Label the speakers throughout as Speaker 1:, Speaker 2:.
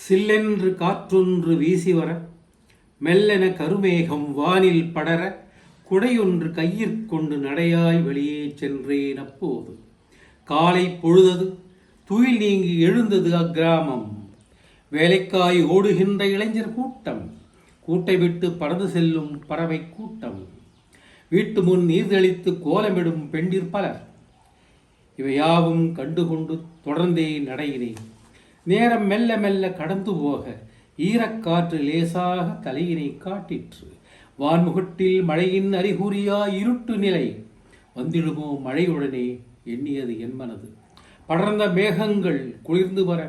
Speaker 1: சில்லென்று காற்றொன்று வீசிவர மெல்லென கருமேகம் வானில் படர குடையொன்று கையிற்கொண்டு நடையாய் வெளியே சென்றேன். அப்போது காலை பொழுதது, துயில் நீங்கி எழுந்தது அக்கிராமம். வேலைக்காய் ஓடுகின்ற இளைஞர் கூட்டம், கூட்டை விட்டு பறந்து செல்லும் பறவை கூட்டம், வீட்டு முன் நீர் தெளித்து கோலமிடும் பெண்டிர் பலர். இவையாவும் கண்டுகொண்டு தொடர்ந்தே நடையினேன். நேரம் மெல்ல மெல்ல கடந்து போக ஈரக்காற்று லேசாக தலையினை காட்டிற்று. வான்முகட்டில் மழையின் அறிகுறியா இருட்டு நிலை வந்திடுமோ மழையுடனே எண்ணியது என் மனது. படர்ந்த மேகங்கள் குளிர்ந்து வர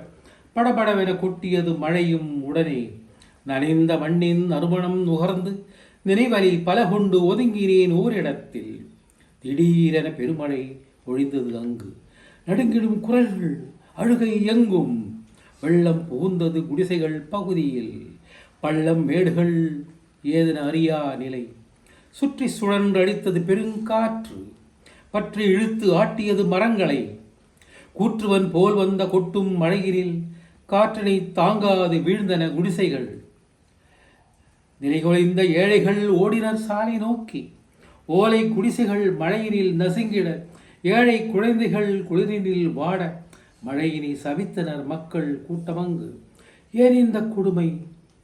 Speaker 1: படபடவென கொட்டியது மழையும் உடனே. நனைந்த மண்ணின் நறுமணம் நுகர்ந்து நினைவலி பல கொண்டு ஒதுங்கினேன் ஓரிடத்தில். திடீரென பெருமழை பொழிந்தது அங்கு. நடுங்கிடும் குரல்கள், அழுகை எங்கும். வெள்ளம் புகுந்தது குடிசைகள் பகுதியில். பள்ளம் மேடுகள் ஏதென அறியா நிலை. சுற்றி சுழன்று அடித்தது பெருங்காற்று. பற்றி இழுத்து ஆட்டியது மரங்களை. கூற்றுவன் போல் வந்த கொட்டும் மழையினில் காற்றினை தாங்காது வீழ்ந்தன குடிசைகள். நிலைகுலைந்த ஏழைகள் ஓடினர் சாலை நோக்கி. ஓலை குடிசைகள் மழையினில் நசுங்கிட, ஏழை குழந்தைகள் குளிரினில் வாட மழையினை சவித்தனர் மக்கள் கூட்டமங்கு. ஏன் இந்த கொடுமை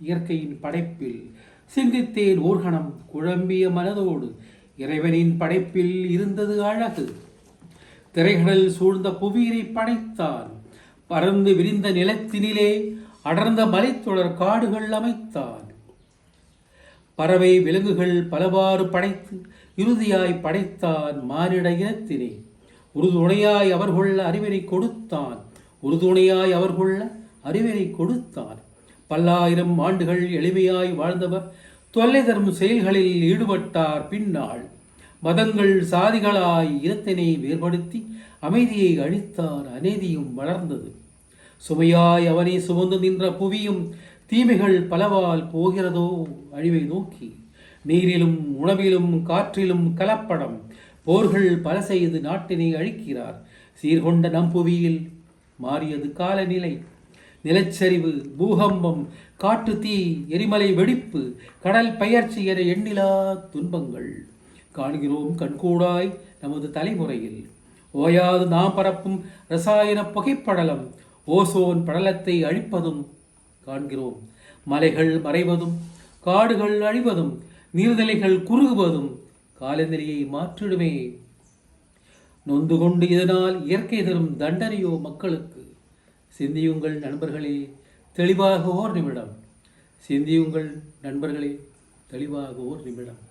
Speaker 1: இயற்கையின் படைப்பில்? சிந்தித்தேன் ஓர்கணம். குழம்பிய மனதோடு இறைவனின் படைப்பில் இருந்தது அழகு. திரைகடல் சூழ்ந்த புவியினை படைத்தான். பறந்து விரிந்த நிலத்தினிலே அடர்ந்த மலைத்தொடர் காடுகள் அமைத்தான். பறவை விலங்குகள் பலவாறு படைத்து இறுதியாய் படைத்தான் மானிட இனத்தினை. உறுதுணையாய் அவர் கொள்ள அறிவினை கொடுத்தான். உறுதுணையாய் அவர் கொள்ள அறிவினை கொடுத்தான். பல்லாயிரம் ஆண்டுகள் எளிமையாய் வாழ்ந்தவர் தொல்லை தரும் செயல்களில் ஈடுபட்டார். பின்னாள் மதங்கள் சாதிகளாய் இனத்தினை வேறுபடுத்தி அமைதியை அழித்தார். அநீதியும் வளர்ந்தது. சுமையாய் அவனை சுமந்து நின்ற புவியும் தீமைகள் பலவால் போகிறதோ அழிவை நோக்கி. நீரிலும் உணவிலும் காற்றிலும் கலப்படம். போர்கள் பல செய்து நாட்டினை அழிக்கிறார். சீர்கொண்ட நம் புவியில் மாறியது காலநிலை. நிலச்சரிவு, பூகம்பம், காட்டு தீ, எரிமலை வெடிப்பு, கடல் பெயர்ச்சி என எண்ணிலா துன்பங்கள் காண்கிறோம் கண்கூடாய் நமது தலைமுறையில். ஓயாது நாம் பரப்பும் இரசாயன புகைப்படலம் ஓசோன் படலத்தை அழிப்பதும் காண்கிறோம். மலைகள் மறைவதும், காடுகள் அழிவதும், நீர்நிலைகள் குறுகுவதும் காலநிலையை மாற்றிடுமே. நொந்து கொண்டு இதனால் இயற்கை தரும் தண்டனையோ மக்களுக்கு? சிந்தியுங்கள் நண்பர்களே, தெளிவாக ஓர் நிமிடம். சிந்தியுங்கள் நண்பர்களே, தெளிவாக ஓர் நிமிடம்.